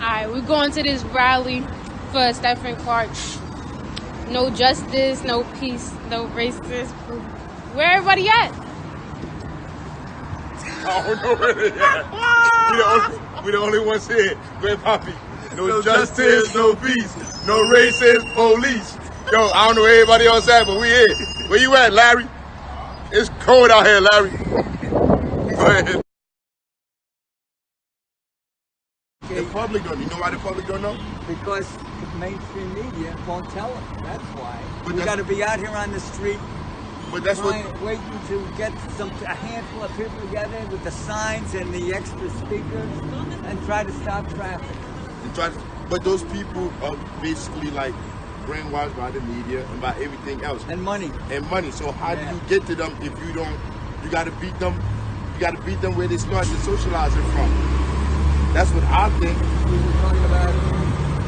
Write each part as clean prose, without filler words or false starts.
Alright, we're going to this rally for Stephen Clark. No justice, no peace, no racist. Where everybody at? I don't know where they at. We the only ones here. Go ahead, Poppy. No justice, no peace, no racist police. Yo, I don't know where everybody else at, but we here. Where you at, Larry? It's cold out here, Larry. Go ahead. The public don't. You know why the public don't know? Because the mainstream media won't tell them. That's why. But We got to be out here on the street. But that's what. Waiting to get a handful of people together with the signs and the extra speakers and try to stop traffic. But those people are basically like brainwashed by the media and by everything else. And money. So how do you get to them if you don't? You got to beat them. You got to beat them where they start to socialize it from. That's what I think. We were talking about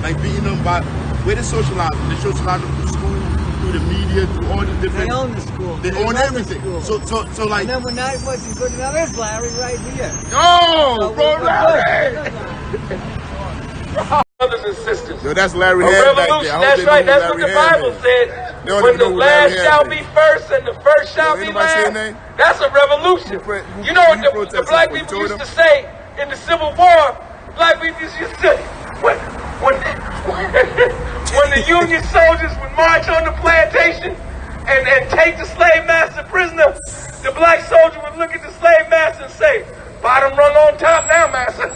like beating them by where they socialize. They socialize them through school, through the media, through all the different. They own the school. They own everything. So like. And then when that wasn't good enough, there's Larry right here. Oh, bro, Larry. Brothers and sisters. Yo, that's Larry A Hand back revolution, there. that's right, that's what the Bible said. When the last shall be first and the first shall be last, that's a revolution. You know what the black people used to say in the Civil War? Black people used to say, when the Union soldiers would march on the plantation and take the slave master prisoner, the black soldier would look at the slave master and say, bottom rung on top now, master.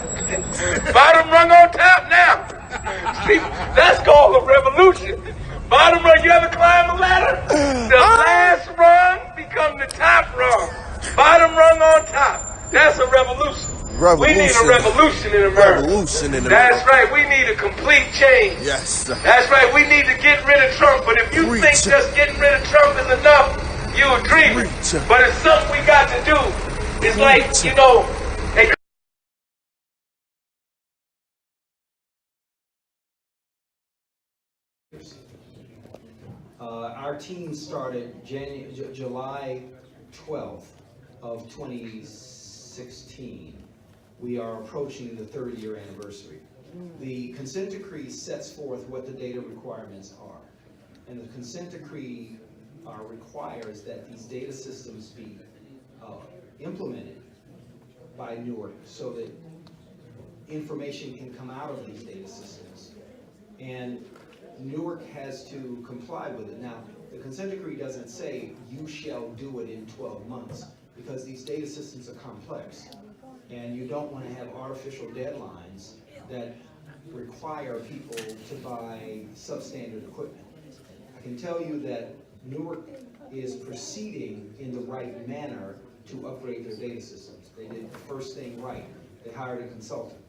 Bottom rung on top now. See, that's called a revolution. Bottom rung, you ever climb a ladder? The last rung become the top rung. Bottom rung on top. That's a revolution. We need a revolution in America. That's right, we need a complete change. Yes. That's right, we need to get rid of Trump. But if you think just getting rid of Trump is enough, you're dreaming. But it's something we got to do. It's like, you know, our team started July 12th of 2016. We are approaching the 30-year anniversary. The consent decree sets forth what the data requirements are. And the consent decree requires that these data systems be implemented by Newark so that information can come out of these data systems. And Newark has to comply with it. Now, the consent decree doesn't say you shall do it in 12 months because these data systems are complex. And you don't want to have artificial deadlines that require people to buy substandard equipment. I can tell you that Newark is proceeding in the right manner to upgrade their data systems. They did the first thing right. They hired a consultant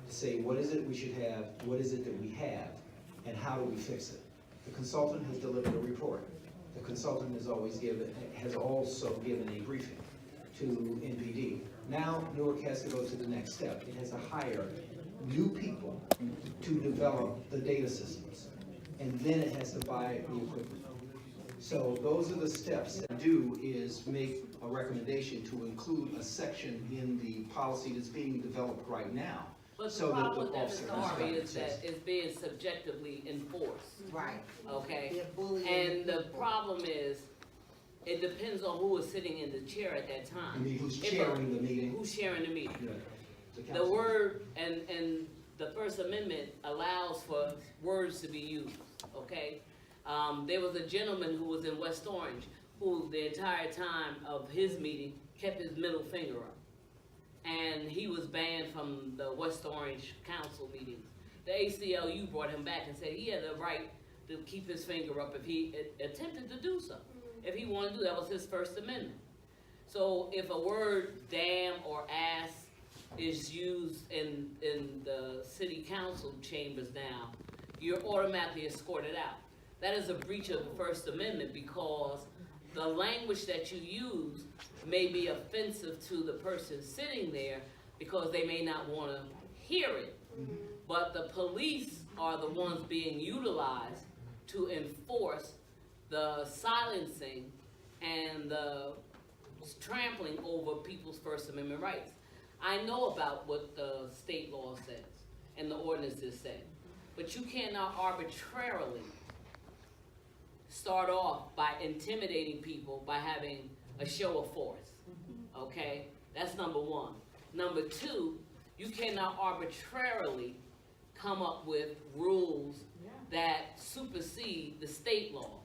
to say, what is it we should have, what is it that we have, and how do we fix it? The consultant has delivered a report. The consultant has also given a briefing to NPD. Now Newark has to go to the next step. It has to hire new people to develop the data systems, and then it has to buy the equipment. So those are the steps that do is make a recommendation to include a section in the policy that's being developed right now. But so the problem with that that story is that it's being subjectively enforced. Right. Okay? And the problem is, it depends on who is sitting in the chair at that time. I mean, who's chairing the meeting? Who's chairing the meeting? Yeah. The word and the First Amendment allows for words to be used, okay? There was a gentleman who was in West Orange who the entire time of his meeting kept his middle finger up. And he was banned from the West Orange Council meetings. The ACLU brought him back and said he had the right to keep his finger up if he attempted to do so. If he wanted to do that, was his First Amendment. So if a word damn or ass is used in the city council chambers now, you're automatically escorted out. That is a breach of the First Amendment because the language that you use may be offensive to the person sitting there because they may not want to hear it. But the police are the ones being utilized to enforce the silencing and the trampling over people's First Amendment rights. I know about what the state law says. and the ordinances say. But you cannot arbitrarily start off by intimidating people by having a show of force, okay? That's number one. Number two, you cannot arbitrarily come up with rules that supersede the state law.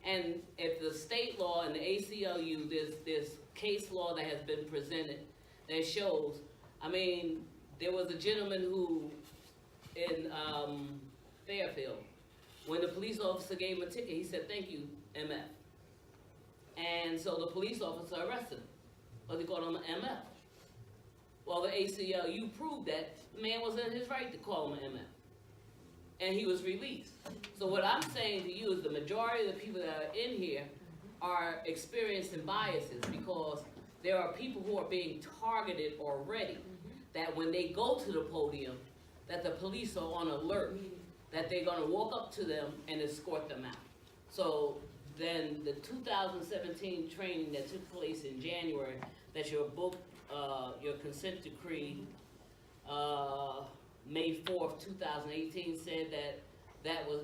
And if the state law and the ACLU, there's case law that has been presented that shows, I mean, there was a gentleman who, in Fairfield, when the police officer gave him a ticket, he said, "Thank you, MF." And so the police officer arrested him, but they called him an MF. Well, the ACLU proved that the man was in his right to call him an MF. And he was released. So what I'm saying to you is the majority of the people that are in here are experiencing biases because there are people who are being targeted already, that when they go to the podium, that the police are on alert, that they're gonna walk up to them and escort them out. So then the 2017 training that took place in January, that your book, your consent decree, May 4th, 2018 said that was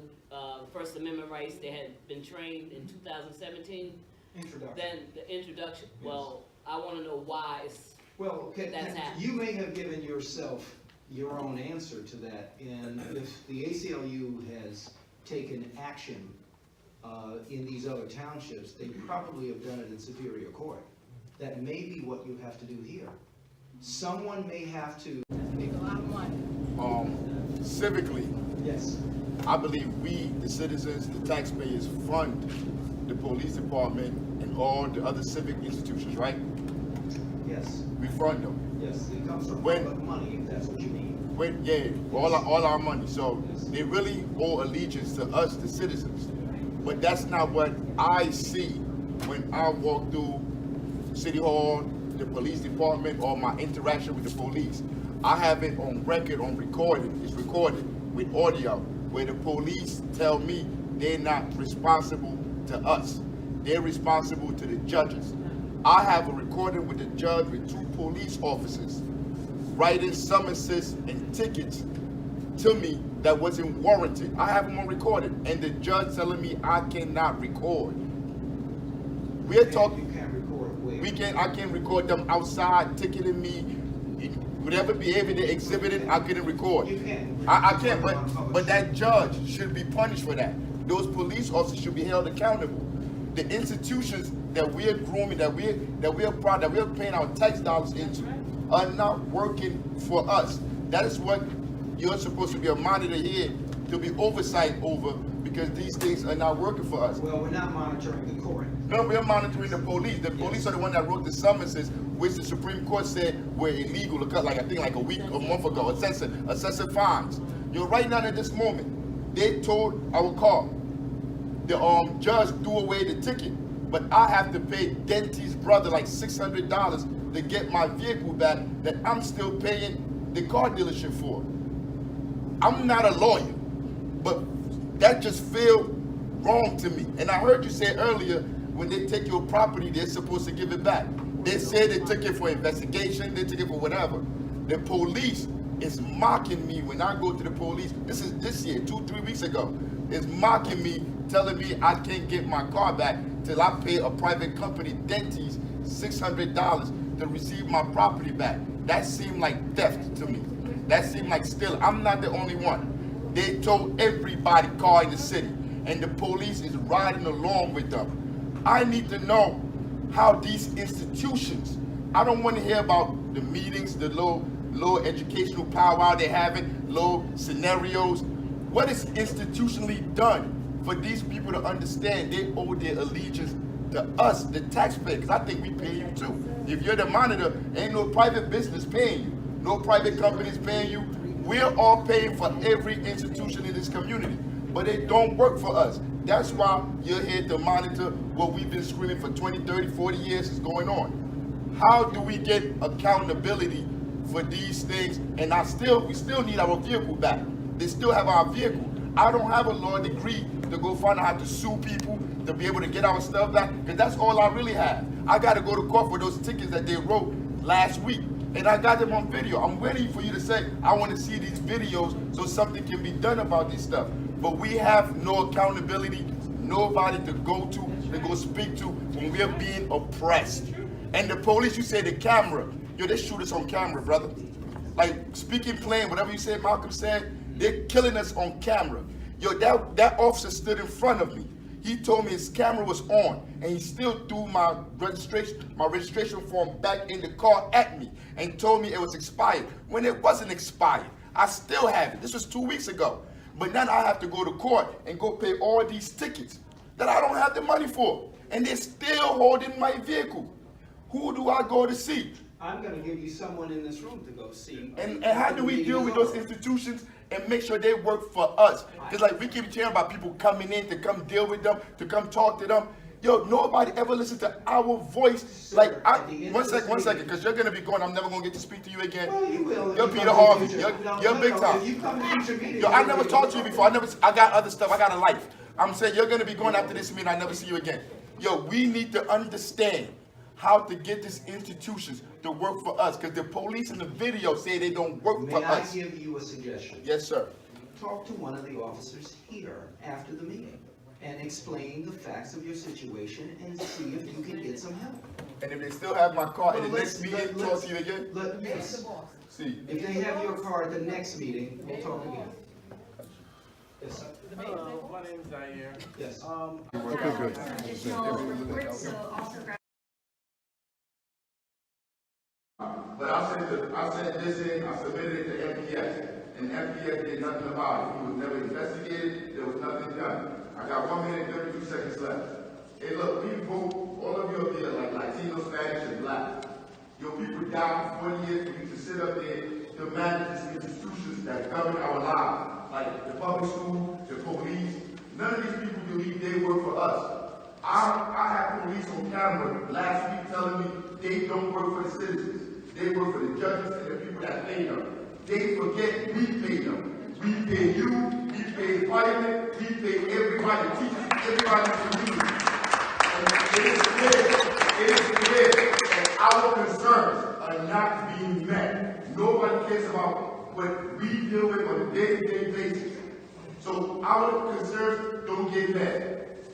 First Amendment rights. They had been trained in 2017. Introduction. Then the introduction, Yes. well, I wanna know why it's, Well, okay, That's happened. you may have given yourself your own answer to that, and if the ACLU has taken action in these other townships, they probably have done it in Superior Court. That may be what you have to do here. Someone may have to. Civically, Yes. I believe we, the citizens, the taxpayers, fund the police department and all the other civic institutions, right? Yes. We fund them. Yes. It comes from When- public money, if that's what you mean. All our money. So they really owe allegiance to us, the citizens. But that's not what I see when I walk through City Hall, the police department, or my interaction with the police. I have it on record, on recording. It's recorded with audio, where the police tell me they're not responsible to us. They're responsible to the judges. I have a recording with the judge with 2 police officers writing summonses and tickets to me that wasn't warranted. I have them on recorded, and the judge telling me I cannot record. We're talking. You can't record where. I can record them outside, ticketing me, whatever behavior they exhibited, I couldn't record. You can. I can't, but that judge should be punished for that. Those police officers should be held accountable. The institutions that we're grooming, that we're proud, that we're paying our tax dollars into, are not working for us. That is what you're supposed to be a monitor here, to be oversight over, because these things are not working for us. Well, we're not monitoring the court. No, we're monitoring the police. The police are the one that wrote the summonses, which the Supreme Court said were illegal, like a week or a month ago, excessive fines. Right now at this moment, they told our car, the judge threw away the ticket, but I have to pay Denty's brother like $600 to get my vehicle back that I'm still paying the car dealership for. I'm not a lawyer, but that just feels wrong to me. And I heard you say earlier, when they take your property, they're supposed to give it back. They said they took it for investigation, they took it for whatever. The police is mocking me when I go to the police. This is this year, 2-3 weeks ago. Is mocking me, telling me I can't get my car back till I pay a private company, Denty's, $600 to receive my property back. That seemed like theft to me. That seemed like stealing. I'm not the only one. They told everybody car in the city, and the police is riding along with them. I need to know how these institutions, I don't want to hear about the meetings, the low educational powwow they're having, low scenarios. What is institutionally done for these people to understand they owe their allegiance to us, the taxpayers? Because I think we pay you too. If you're the monitor, ain't no private business paying you, no private companies paying you. We're all paying for every institution in this community, but it don't work for us. That's why you're here to monitor what we've been screaming for 20, 30, 40 years is going on. How do we get accountability for these things? And we still need our vehicle back. They still have our vehicle. I don't have a law degree to go find out how to sue people, to be able to get our stuff back, because that's all I really have. I got to go to court for those tickets that they wrote last week. And I got them on video. I'm waiting for you to say, I want to see these videos so something can be done about this stuff. But we have no accountability, nobody to go speak to when we're being oppressed. And the police, you say the camera. Yo, they shoot us on camera, brother. Like, speaking plain, whatever you said, Malcolm said, they're killing us on camera. Yo, that officer stood in front of me. He told me his camera was on, and he still threw my registration form back in the car at me and told me it was expired. When it wasn't expired, I still have it. This was 2 weeks ago. But now I have to go to court and go pay all these tickets that I don't have the money for. And they're still holding my vehicle. Who do I go to see? I'm going to give you someone in this room to go see. And how do we deal with those institutions and make sure they work for us? Because like we keep hearing about people coming in to come deal with them, to come talk to them. Yo, nobody ever listens to our voice. Sir, like, one second, second, because you're going to be going. I'm never going to get to speak to you again. Well, you will. You're Peter Harvey. You're big time. If you come to future meetings, Yo, I never talked to you before. I got other stuff. I got a life. I'm saying you're going to be going after this meeting. I never see you again. Yo, we need to understand how to get these institutions to work for us, because the police in the video say they don't work for us. May I give you a suggestion? Yes, sir. Talk to one of the officers here after the meeting and explain the facts of your situation and see if you can get some help. And if they still have my car in the Well, next meeting, talk to you again? Yes. See. If they have your car at the next meeting, we'll talk again. Yes, sir. Hello, my name is Zaire. Yes. But I sent this in, I submitted it to MPS, and MPS did nothing about it. He was never investigated, there was nothing done. I got 1 minute and 32 seconds left. Hey look, we vote, all of you up here, like Latino, Spanish, and Black. Your people died for 40 years for you to sit up there to manage these institutions that govern our lives, like the public school, the police. None of these people believe they work for us. I had police on camera last week telling me they don't work for the citizens. They work for the judges and the people that pay them. They forget we pay them. We pay you, we pay firemen, we pay everybody, teachers, everybody in the community. And it is clear that our concerns are not being met. Nobody cares about what we deal with on a day-to-day basis. So our concerns don't get met.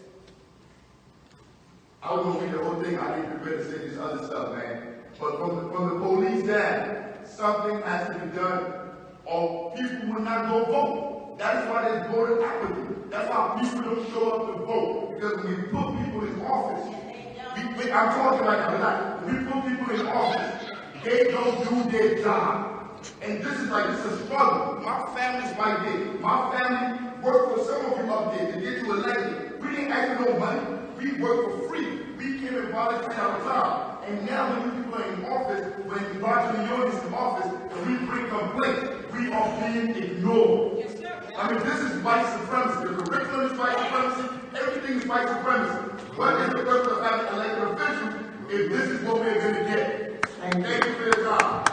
I was going to read the whole thing. I didn't prepare to say this other stuff, man. But from the police down, something has to be done, or people will not go vote. That's why there's voter apathy. That's why people don't show up to vote. Because when we put people in office, I'm talking right now, like, when we put people in office, they don't do their job. And this is a struggle. My family's right there. My family worked for some of you up there to get you elected. We didn't ask for no money. We worked for free. We came and volunteered our time. And now when you people are in office, when Roger Leone is in office, and we bring complaints, we are being ignored. Yes, sir. I mean, this is white supremacy. The curriculum is white supremacy. Everything is white supremacy. What is the purpose of having elected officials if this is what we're going to get? And thank you for your time.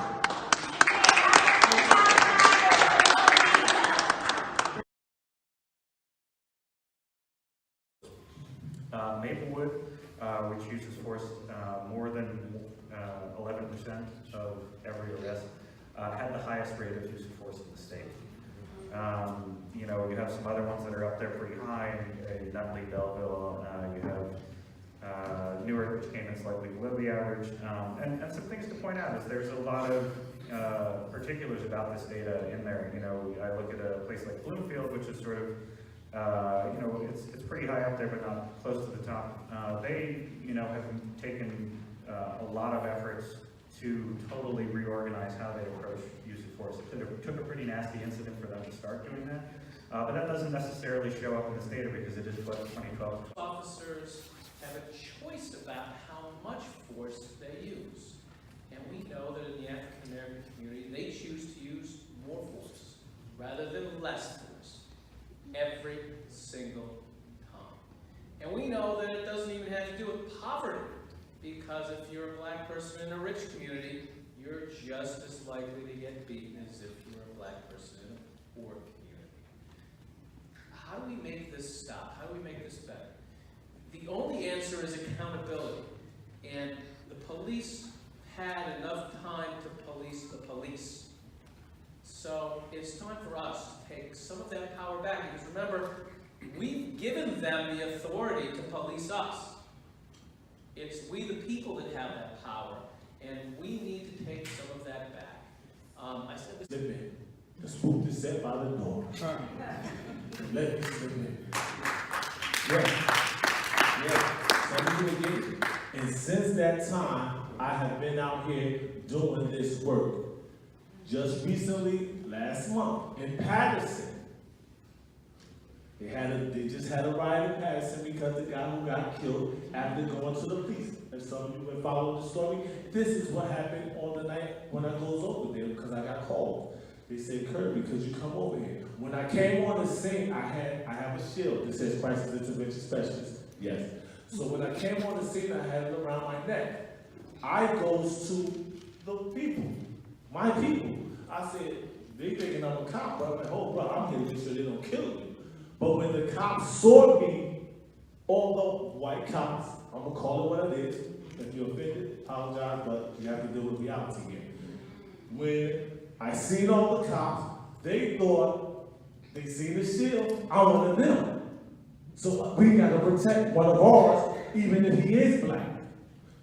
Maplewood, which uses force more than 11% of every arrest, had the highest rate of use of force in the state. You know, you have some other ones that are up there pretty high, Nutley, Belleville, you have Newark, which came in slightly below the average. And some things to point out is there's a lot of particulars about this data in there. You know, I look at a place like Bloomfield, which is sort of you know, it's pretty high up there, but not close to the top. They, you know, have taken a lot of efforts to totally reorganize how they approach use of force. It took a pretty nasty incident for them to start doing that, but that doesn't necessarily show up in this data because it is what 2012. Officers have a choice about how much force they use. And we know that in the African American community, they choose to use more force rather than less force every single time. And we know that it doesn't even have to do with poverty, because if you're a black person in a rich community, you're just as likely to get beaten as if you're a black person in a poor community. How do we make this stop? How do we make this better? The only answer is accountability. And the police had enough time to police the police. So it's time for us to take some of that power back, because remember, we've given them the authority to police us. It's we the people that have that power, and we need to take some of that back. I said this. Slip in. The spook is set by the door. Let me slip in. Yeah. Some of you get it. And since that time, I have been out here doing this work. Just recently, last month, in Patterson, they just had a riot in Patterson because the guy who got killed after going to the police. If some of you have followed the story, this is what happened on the night when I goes over there because I got called. They said, Kirby, could you come over here? When I came on the scene, I have a shield that says Crisis Intervention Specialist. Yes. So when I came on the scene, I had it around my neck. I goes to the people, my people. I said, they thinking I'm a cop, but I'm like, oh, bro, I'm here to make sure they don't kill you. But when the cops saw me, all the white cops, I'm gonna call it what it is. If you're offended, apologize, but you have to deal with reality here. When I seen all the cops, they thought they seen the shield, I wanted them. So we gotta protect one of ours, even if he is black.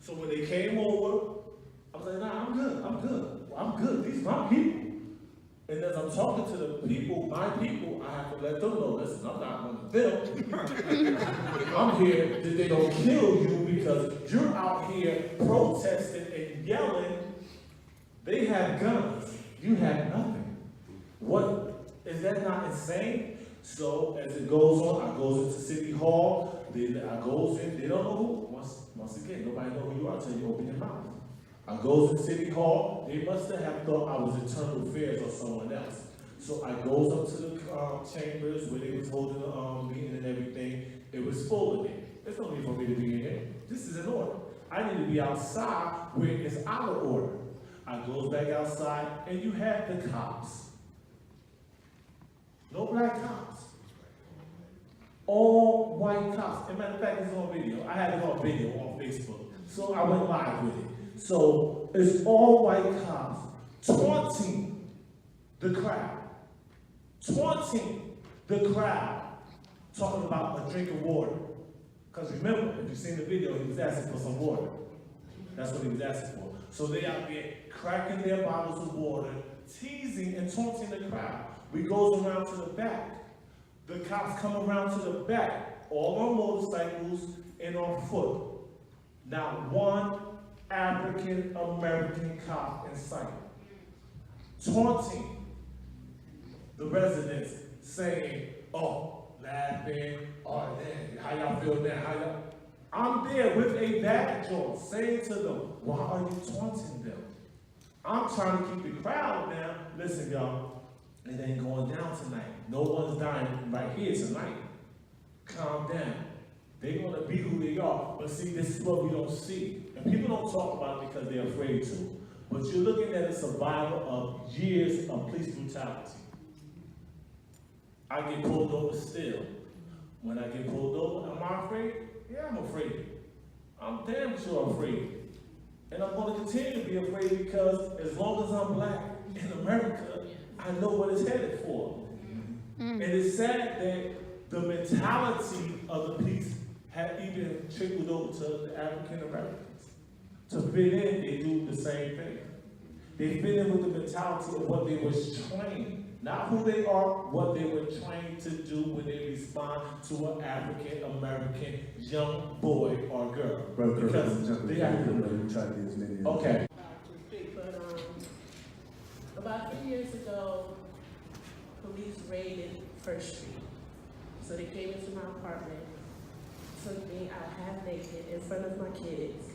So when they came over, I was like, nah, I'm good. These are my people. And as I'm talking to the people, my people, I have to let them know, listen, I'm not one of them. I'm here that they don't kill you because you're out here protesting and yelling. They have guns. You have nothing. What? Is that not insane? So as it goes on, I goes into City Hall. I goes in, they don't know who. Once again, nobody know who you are until you open your mouth. I goes to City Hall. They must have thought I was Internal Affairs or someone else. So I goes up to the chambers where they was holding the meeting and everything. It was full in there. There's no need for me to be in there. This is an order. I need to be outside where it's out of order. I goes back outside and you have the cops. No black cops. All white cops. As a matter of fact, it's on video. I had it on video on Facebook. So I went live with it. So it's all white cops taunting the crowd. Taunting the crowd. Talking about a drink of water. Because remember, if you've seen the video, he was asking for some water. That's what he was asking for. So they out there cracking their bottles of water, teasing and taunting the crowd. We goes around to the back. The cops come around to the back, all on motorcycles and on foot. Not one African American cop in sight. Taunting the residents, saying, oh, laughing, oh, man, how y'all feel now? I'm there with a badge on, saying to them, why are you taunting them? I'm trying to keep the crowd down. Listen, y'all, it ain't going down tonight. No one's dying right here tonight. Calm down. They're going to be who they are. But see, this is what we don't see. And people don't talk about it because they're afraid to. But you're looking at a survival of years of police brutality. I get pulled over still. When I get pulled over, am I afraid? Yeah, I'm afraid. I'm damn sure afraid. And I'm going to continue to be afraid because as long as I'm black in America, I know what it's headed for. And it's sad that the mentality of the police had even trickled over to the African Americans. To fit in, they do the same thing. They fit in with the mentality of what they were trained. Not who they are, what they were trained to do when they respond to an African American young boy or girl. Because they have to. Okay. About 3 years ago, police raided First Street. So they came into my apartment, took me out half naked in front of my kids.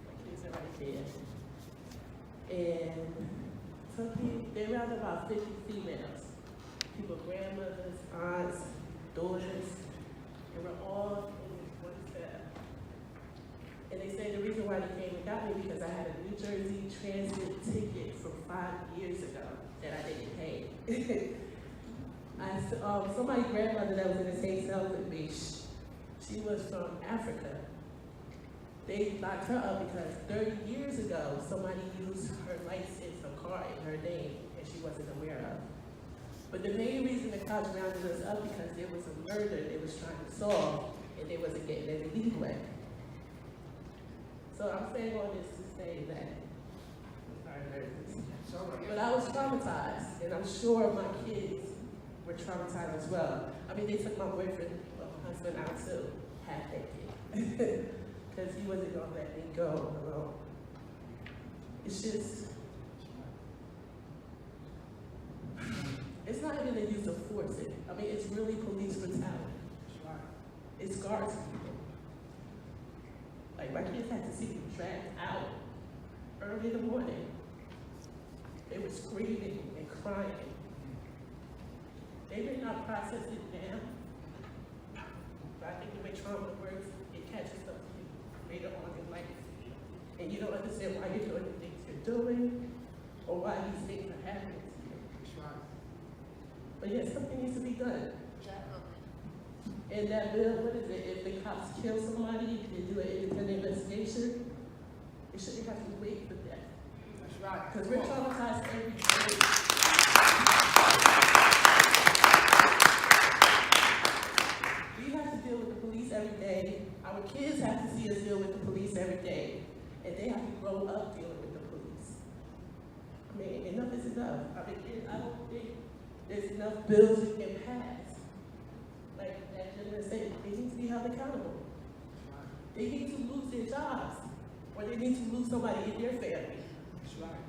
My kids are right there. And took me, they rounded about 50 females. People, grandmothers, aunts, daughters, and we're all in one cell. And they say the reason why they came and got me because I had a New Jersey transit ticket from 5 years ago that I didn't pay. Somebody's grandmother that was in the same cell with me, she was from Africa. They locked her up because 30 years ago, somebody used her license, her car in her name, and she wasn't aware of. But the main reason the cops rounded us up because there was a murder they was trying to solve, and they wasn't getting any leeway. So I'm saying all this to say that, I'm nervous. But I was traumatized, and I'm sure my kids were traumatized as well. I mean, they took my boyfriend, well, my husband out too, half naked. Because he wasn't gonna let me go alone. It's just, it's not even the use of force. I mean, it's really police brutality. It scars people. Like, my kids had to see me dragged out early in the morning. They were screaming and crying. They may not process it now, but I think the way trauma works, it catches up to you later on in life. And you don't understand why you're doing the things you're doing, or why these things are happening to you. But yeah, something needs to be done. And that bill, what is it? If the cops kill somebody, they do an independent investigation, it shouldn't have to wait for that. That's right. Because we're traumatized every day. We have to deal with the police every day. Our kids have to see us deal with the police every day. And they have to grow up dealing with the police. I mean, enough is enough. I mean, I don't think there's enough bills we can pass. Like that gentleman said, they need to be held accountable. They need to lose their jobs, or they need to lose somebody in their family.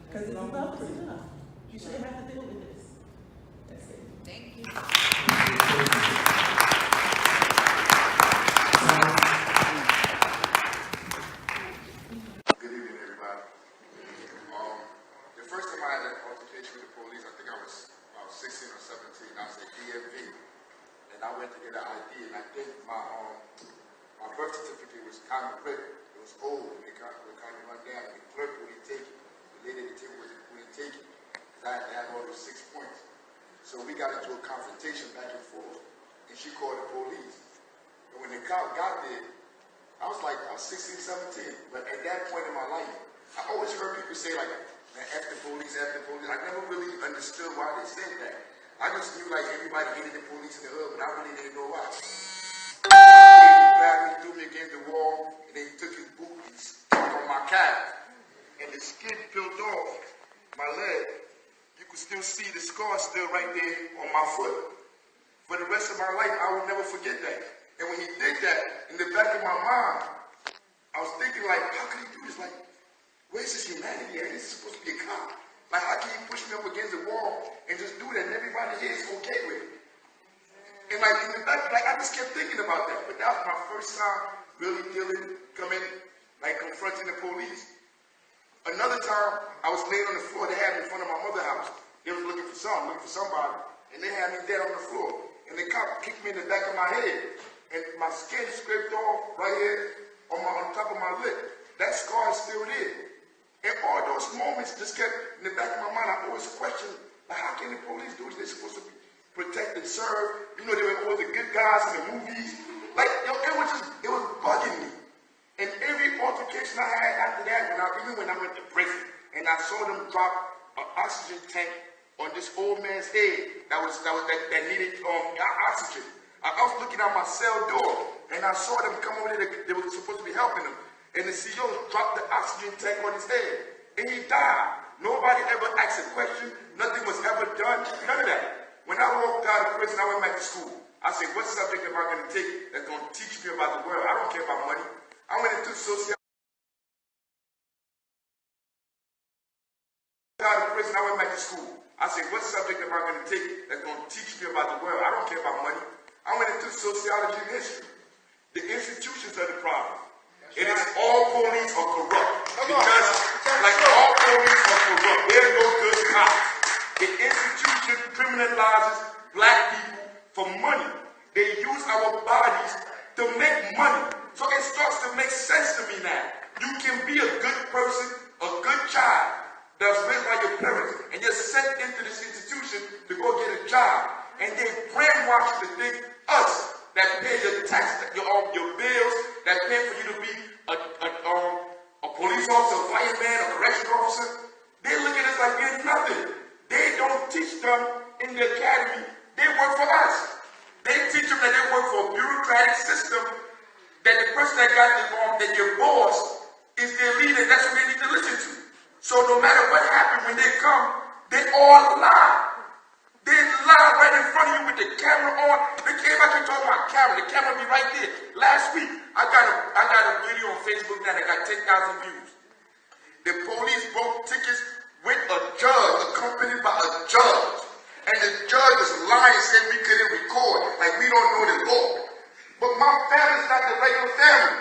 Because it's enough is enough. You shouldn't have to deal with this. That's it. Thank you. Good evening, everybody. The first time I had an altercation with the police, I think I was about 16 or 17. I was at DMV. And I went to get an ID, and I think my birth certificate was kind of quick. It was old, and it kind of run down. And the clerk wouldn't take it. The lady at the table wouldn't take it, because I had to have all those 6 points. So we got into a confrontation back and forth, and she called the police. And when the cop got there, I was 16, 17. But at that point in my life, I always heard people say, like, man, F the police, F the police. I never really understood why they said that. I just knew like everybody hated the police in the hood, but I really didn't know why. He grabbed me, threw me against the wall, and then he took his boot and stomped on my calf. And the skin peeled off my leg. You could still see the scar still right there on my foot. For the rest of my life, I will never forget that. And when he did that, in the back of my mind, I was thinking like, how could he do this? Like, where's his humanity at? He's supposed to be a cop. Like, how can you push me up against the wall and just do that and everybody here is okay with it? And like, in the back, like, I just kept thinking about that. But that was my first time really confronting the police. Another time, I was laying on the floor. They had me in front of my mother's house. They was looking for somebody. And they had me dead on the floor. And the cop kicked me in the back of my head. And my skin scraped off right here on top of my lip. That scar is still there. And all those moments just kept in the back of my mind. I always questioned, like, how can the police do this? They're supposed to protect and serve. You know, they were always the good guys in the movies. Like, it was bugging me. And every altercation I had after that, even when I went to prison, and I saw them drop an oxygen tank on this old man's head that needed oxygen. I was looking at my cell door, and I saw them come over there. They were supposed to be helping him. And the CEO dropped the oxygen tank on his head. And he died. Nobody ever asked a question. Nothing was ever done. None of that. When I walked out of prison, I went back to school. I said, what subject am I going to take that's going to teach me about the world? I don't care about money. I went into sociology. Out of prison, I went back to school. I said, what subject am I going to take that's going to teach me about the world? I don't care about money. I went into sociology and history. The institutions are the problem. It is all police are corrupt. Because, like, all police are corrupt. There's no good cops. The institution criminalizes black people for money. They use our bodies to make money. So it starts to make sense to me now. You can be a good person, a good child that's raised by your parents, and you're sent into this institution to go get a job. And they brainwash you to think us that pay your taxes, your bills, that pay for you to be a man, a correctional officer, they look at us like we're nothing. They don't teach them in the academy. They work for us. They teach them that they work for a bureaucratic system, that the person that got the that your boss is their leader, that's what they need to listen to. So no matter what happens when they come, they all lie. They lie right in front of you with the camera on. Everybody can talk about camera. The camera be right there. Last week, I got a video on Facebook now that got 10,000 views. The police broke tickets with a judge, accompanied by a judge. And the judge was lying, saying we couldn't record, like we don't know the law. But my family's not the regular family.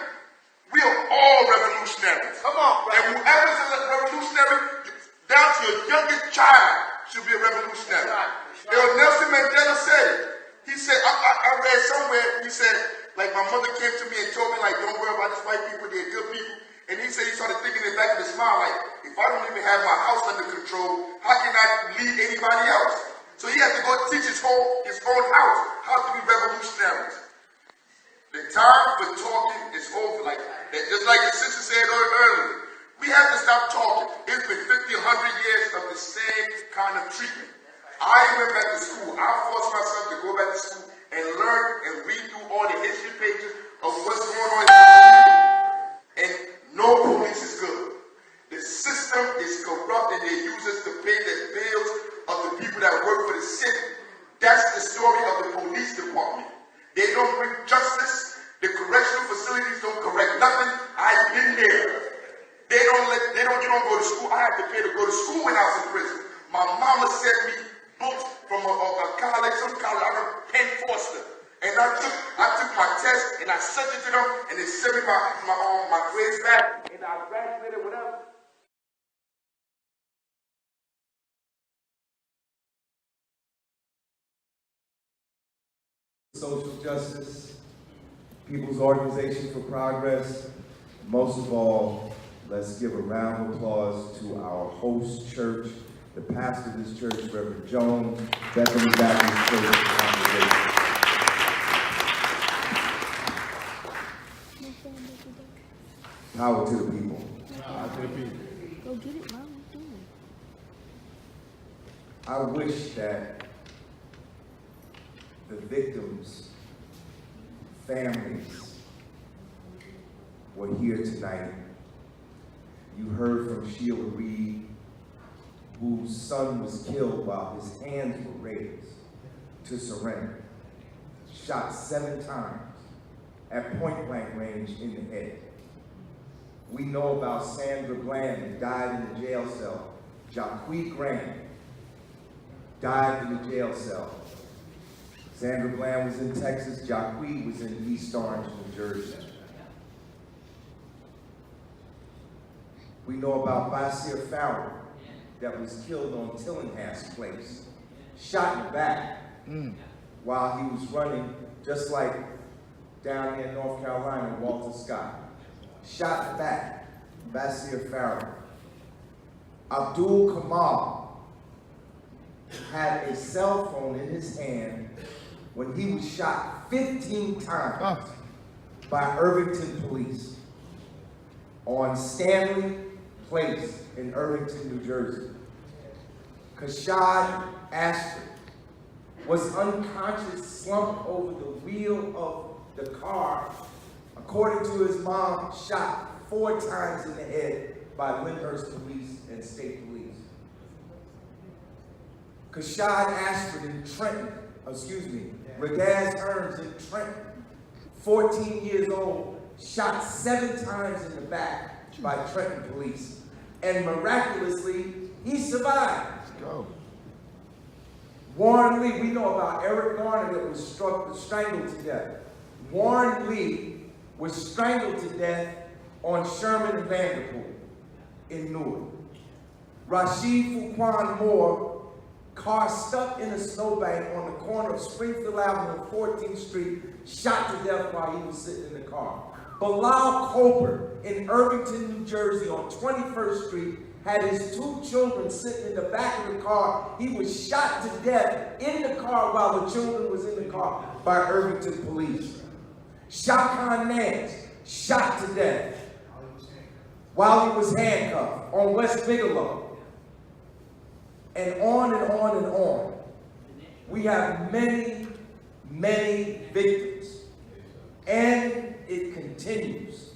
We are all revolutionaries. Come on, brother. And whoever's a revolutionary, down to your youngest child, should be a revolutionary. Nelson Mandela said it. He said, I read somewhere, he said, like my mother came to me and told me, like, don't worry about these white people, they're good people. And he said he started thinking in the back of his mind, like, if I don't even have my house under control, how can I lead anybody else? So he had to go teach his own house how to be revolutionaries. The time for talking is over. Like that, just like the sister said earlier. We have to stop talking. It's been 50, 100 years of the same kind of treatment. I went back to school. I forced myself to go back to school and learn and read through all the history pages of what's going on in the community. And no police is good. The system is corrupt and they use us to pay the bills of the people that work for the city. That's the story of the police department. They don't bring justice. The correctional facilities don't correct nothing. I've been there. You don't go to school. I had to pay to go to school when I was in prison. My mama sent me books from a college, some college, I heard Penn Foster. And I took my test and I sent it to them and they sent me my grades back and I graduated, whatever. Social justice, People's Organization for Progress. Most of all, let's give a round of applause to our host church, the pastor of this church, Reverend Jones, Bethany Baptist Church congregation. Power to the people. Power to the people. Go get it, Mom. I wish that the victims' families were here tonight. You heard from Sheila Reed, whose son was killed while his hands were raised to surrender. Shot 7 times at point-blank range in the head. We know about Sandra Bland, who died in the jail cell. Jacquees Graham died in the jail cell. Sandra Bland was in Texas, Jacquees was in East Orange, New Jersey. We know about Basir Farrell, that was killed on Tillinghast Place, shot in the back while he was running, just like down here in North Carolina, Walter Scott. Shot in the back, Basir Farrell. Abdul Kamal had a cell phone in his hand when he was shot 15 times by Irvington police on Stanley Place in Irvington, New Jersey. Kashad Ashford was unconscious, slumped over the wheel of the car, according to his mom, shot 4 times in the head by Lyndhurst police and state police. Kashad Ashford in Trenton, Regaz Hearns in Trenton, 14 years old, shot 7 times in the back by Trenton police. And miraculously, he survived. Go. Warren Lee, we know about Eric Garner that was strangled to death. Warren Lee was strangled to death on Sherman and Vanderpool in Newark. Rashid Fuquan Moore, car stuck in a snowbank on the corner of Springfield Avenue and 14th Street, shot to death while he was sitting in the car. Bilal Cooper in Irvington, New Jersey on 21st Street had his 2 children sitting in the back of the car. He was shot to death in the car while the children was in the car by Irvington police. Shakan Nance, shot to death while he was handcuffed on West Bigelow. And on and on and on. We have many, many victims. And it continues.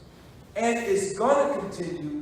And it's going to continue.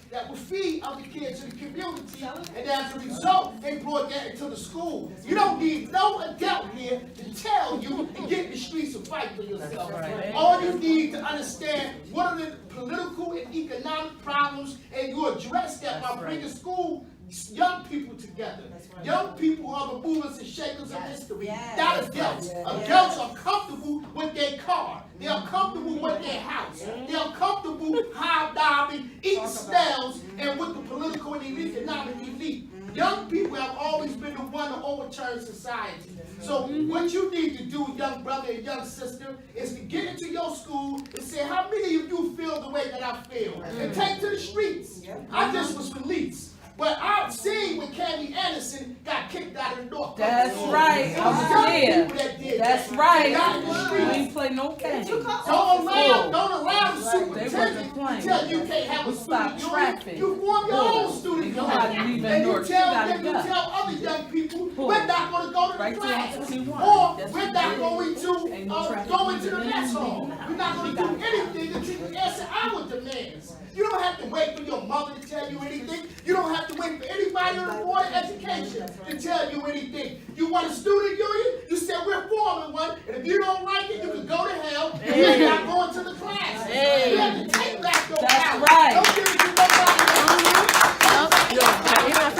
That will feed other kids in the community, and as a result, they brought that into the school. You don't need no adult here to tell you and get in the streets and fight for yourself. All you need to understand what are the political and economic problems, and you address that by bringing school young people together. Young people are the movers and shakers of history, not adults. Adults are comfortable with their car. They are comfortable with their house. They are comfortable hobnobbing, eating snails, and with the political and economic elite. Young people have always been the one to overturn society. So what you need to do, young brother and young sister, is to get into your school and say, how many of you feel the way that I feel? And take to the streets. I just was released. But I've seen when Cammy Anderson got kicked out of the North. That's right. I was there. That's right. We ain't play no games. Don't allow the superintendent to tell you can't have a student union. You form your own student union. And you tell other young people, we're not going to go to the class. Or we're not going to go into the mess hall. We're not going to do anything until you answer our demands. You don't have to wait for your mother to tell you anything. You don't have to wait for anybody on the Board of Education to tell you anything. You want a student union? You said we're forming one, and if you don't like it, you can go to hell, and you're not going to the class. You have to take back your power. Right. Don't give it to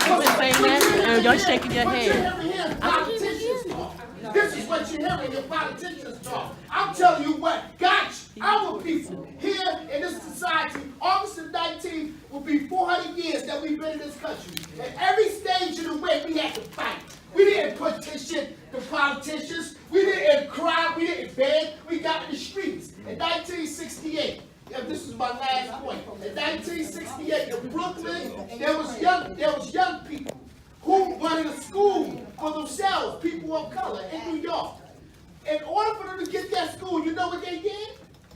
nobody. And you're shaking your head. Politicians talk. This is what you're hearing your politicians talk. I'm telling you what, gosh, our people here in this society, August the 19th will be 400 years that we've been in this country. At every stage of the way, we had to fight. We didn't petition the politicians. We didn't cry. We didn't beg. We got in the streets. In 1968, this is my last point. In 1968, in Brooklyn, there was young people who wanted a school for themselves, people of color in New York. In order for them to get that school, you know what they did?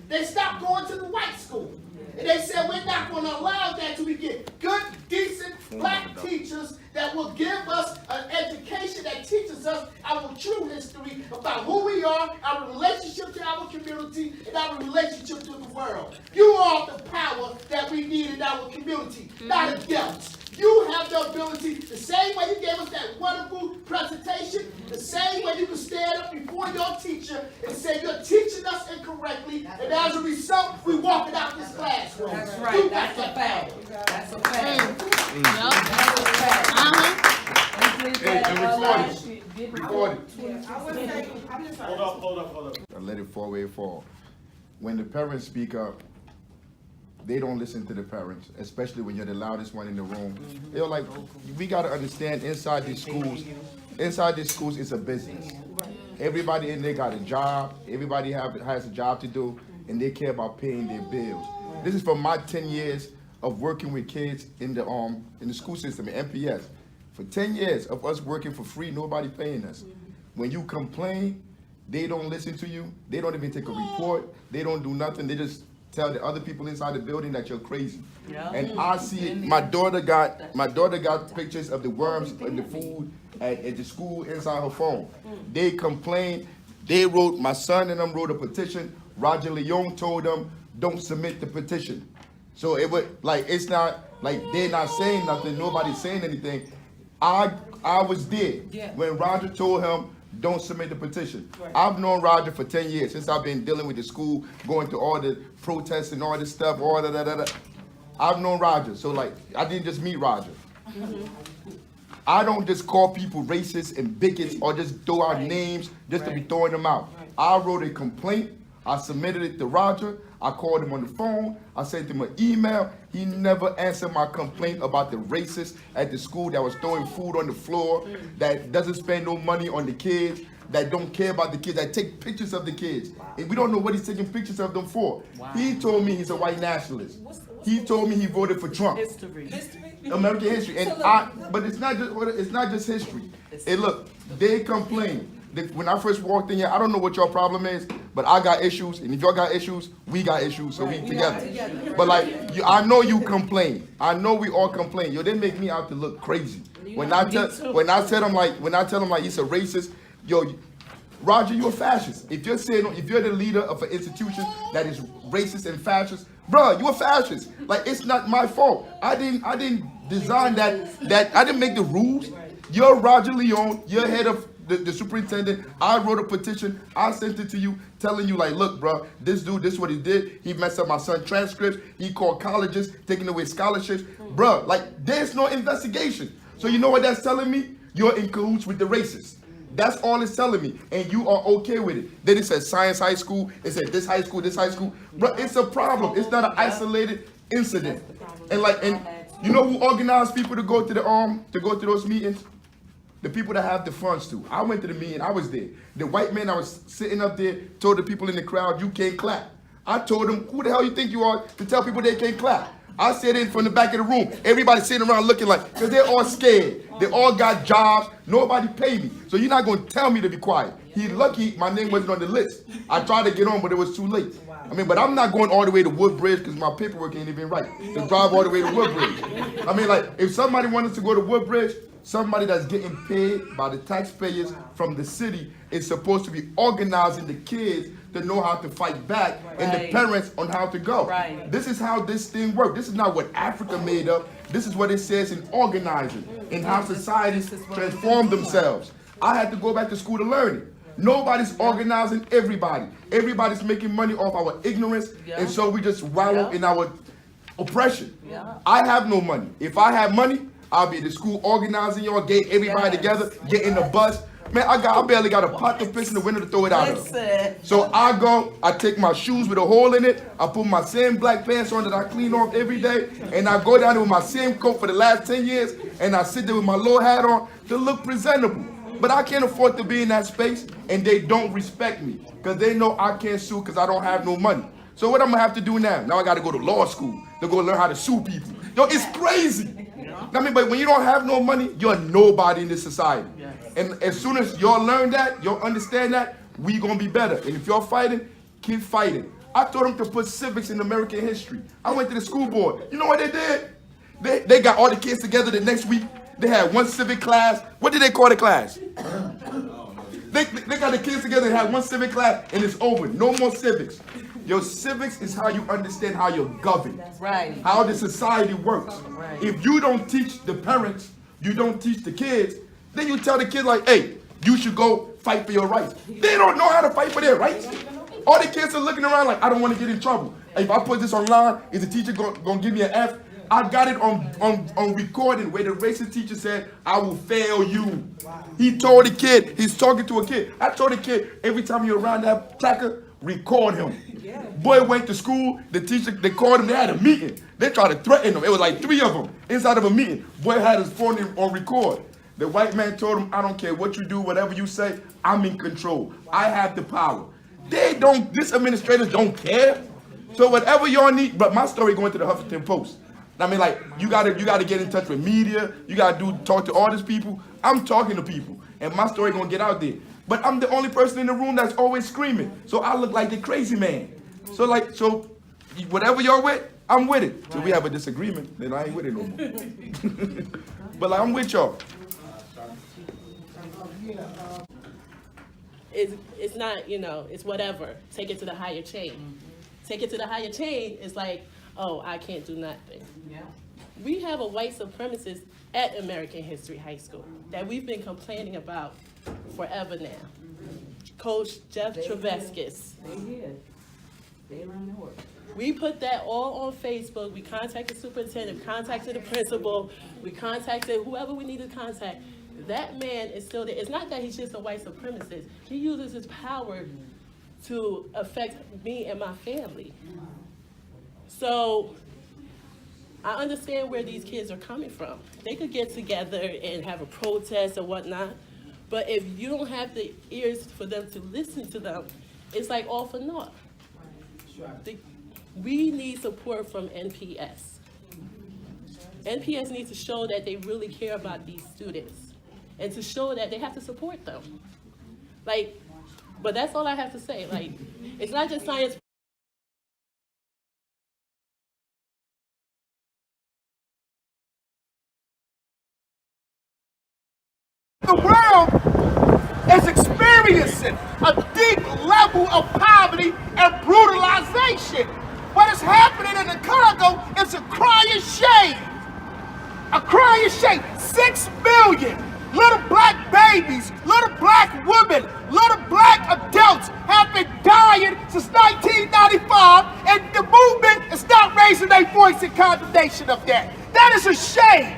They stopped going to the white school. And they said, we're not going to allow that till we get good, decent black teachers that will give us an education that teaches us our true history about who we are, our relationship to our community, and our relationship to the world. You are the power that we need in our community, not adults. You have the ability, the same way you gave us that wonderful presentation, the same way you can stand up before your teacher and say you're teaching us incorrectly, and as a result, we walking out this classroom. That's right. You That's a fact. That's a fact. Hey, and record it. Hold up. I let it fall where it fall. When the parents speak up, they don't listen to the parents, especially when you're the loudest one in the room. They're like, we gotta understand inside these schools it's a business. Everybody in there got a job, everybody has a job to do, and they care about paying their bills. This is from my 10 years of working with kids in the school system, in MPS. For 10 years of us working for free, nobody paying us. When you complain, they don't listen to you, they don't even take a report, they don't do nothing, they just tell the other people inside the building that you're crazy. Yeah. And I see it. My daughter got pictures of the worms in the food at the school inside her phone. They complained. My son and them wrote a petition. Roger Leone told them, don't submit the petition. So it was like, it's not like they're not saying nothing, nobody's saying anything. I was there when Roger told him, don't submit the petition. Right. I've known Roger for 10 years, since I've been dealing with the school, going to all the protests and all this stuff, all that. I've known Roger, so like, I didn't just meet Roger. I don't just call people racist and bigots or just throw out names just to be throwing them out. I wrote a complaint, I submitted it to Roger, I called him on the phone, I sent him an email. He never answered my complaint about the racist at the school that was throwing food on the floor, that doesn't spend no money on the kids, that don't care about the kids, that take pictures of the kids. And we don't know what he's taking pictures of them for. He told me he's a white nationalist. He told me he voted for Trump. History. American history. And but it's not just history. And look, they complain. When I first walked in here, I don't know what your problem is, but I got issues, and if y'all got issues, we got issues, so we together. But like, I know you complain. I know we all complain. Yo, they make me out to look crazy. When I tell them like he's a racist, yo, Roger, you're a fascist. If you're the leader of an institution that is racist and fascist, bro, you're a fascist. Like, it's not my fault. I didn't design that. I didn't make the rules. You're Roger Leone. You're head of the superintendent. I wrote a petition. I sent it to you, telling you like, look, bro, this dude, this is what he did. He messed up my son's transcripts. He called colleges, taking away scholarships, bro. Like, there's no investigation. So you know what that's telling me? You're in cahoots with the racists. That's all it's telling me, and you are okay with it. Then it says science high school. It said this high school, bro. It's a problem. It's not an isolated incident. And you know who organized people to go to those meetings? The people that have the funds to. I went to the meeting. I was there. The white man, I was sitting up there, told the people in the crowd, "You can't clap." I told them, "Who the hell you think you are to tell people they can't clap?" I said in from the back of the room. Everybody sitting around looking like, because they're all scared. They all got jobs. Nobody paid me. So you're not going to tell me to be quiet. He's lucky my name wasn't on the list. I tried to get on, but it was too late. I mean, but I'm not going all the way to Woodbridge because my paperwork ain't even right to drive all the way to Woodbridge. I mean, like, if somebody wanted to go to Woodbridge, somebody that's getting paid by the taxpayers from the city is supposed to be organizing the kids to know how to fight back and the parents on how to go. This is how this thing works. This is not what Africa made up. This is what it says in organizing and how societies transform themselves. I had to go back to school to learn it. Nobody's organizing everybody. Everybody's making money off our ignorance, and so we just wallow in our oppression. I have no money. If I had money, I'll be at the school organizing y'all, get everybody together, get in the bus. Man, I barely got a pot to fish in the window to throw it out of. So I go, I take my shoes with a hole in it, I put my same black pants on that I clean off every day, and I go down there with my same coat for the last 10 years, and I sit there with my little hat on to look presentable. But I can't afford to be in that space, and they don't respect me, because they know I can't sue because I don't have no money. So what I'm going to have to do now? Now I got to go to law school to go learn how to sue people. Yo, it's crazy. I mean, but when you don't have no money, you're nobody in this society. And as soon as y'all learn that, y'all understand that, we gonna be better. And if y'all fighting, keep fighting. I told them to put civics in American history. I went to the school board. You know what they did? They got all the kids together the next week. They had one civic class. What did they call the class? They got the kids together and had one civic class, and it's over. No more civics. Your civics is how you understand how you're governed. How the society works. If you don't teach the parents, you don't teach the kids, then you tell the kids like, hey, you should go fight for your rights. They don't know how to fight for their rights. All the kids are looking around like, I don't want to get in trouble. If I put this online, is the teacher gonna give me an F? I got it on recording where the racist teacher said, I will fail you. He told the kid, he's talking to a kid. I told the kid, every time you're around that placard, record him. Boy went to school, the teacher, they called him, they had a meeting. They tried to threaten him. It was like 3 of them inside of a meeting. Boy had his phone on record. The white man told him, I don't care what you do, whatever you say, I'm in control. I have the power. This administrators don't care. So whatever y'all need, but my story going to the Huffington Post. I mean, like, you gotta get in touch with media. You gotta talk to all these people. I'm talking to people, and my story gonna get out there. But I'm the only person in the room that's always screaming. So I look like the crazy man. So whatever y'all with, I'm with it. So we have a disagreement, then I ain't with it no more. But like, I'm with y'all. It's not, it's whatever. Take it to the higher chain. Take it to the higher chain, it's like, oh, I can't do nothing. We have a white supremacist at American History High School that we've been complaining about forever now. Coach Jeff Treveskis. They run the work. We put that all on Facebook. We contacted the superintendent, we contacted the principal, we contacted whoever we needed to contact. That man is still there. It's not that he's just a white supremacist. He uses his power to affect me and my family. So I understand where these kids are coming from. They could get together and have a protest or whatnot, but if you don't have the ears for them to listen to them, it's like all for naught. We need support from NPS. NPS needs to show that they really care about these students and to show that they have to support them. Like, But that's all I have to say. Like, it's not just science. The world is experiencing a deep level of poverty and brutalization. What is happening in the Congo is a crying shame. A crying shame. 6 million little black babies, little black women, little black adults have been dying since 1995, and the movement is not raising their voice in condemnation of that. That is a shame,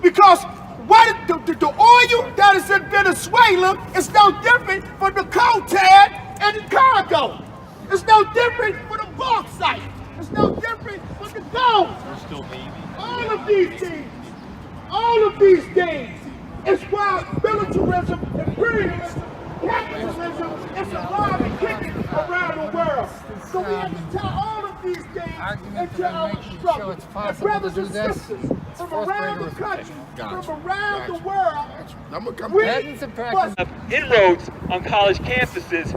because the oil that is in Venezuela is no different from the coltan and the Congo. It's no different from the bauxite. It's no different from the gold. All of these things is why militarism, imperialism, capitalism is alive and kicking around the world. So we have to tie all of these things into our struggle. And brothers and sisters from around the country, from around the world, I'm gonna come we back. must Inroads on college campuses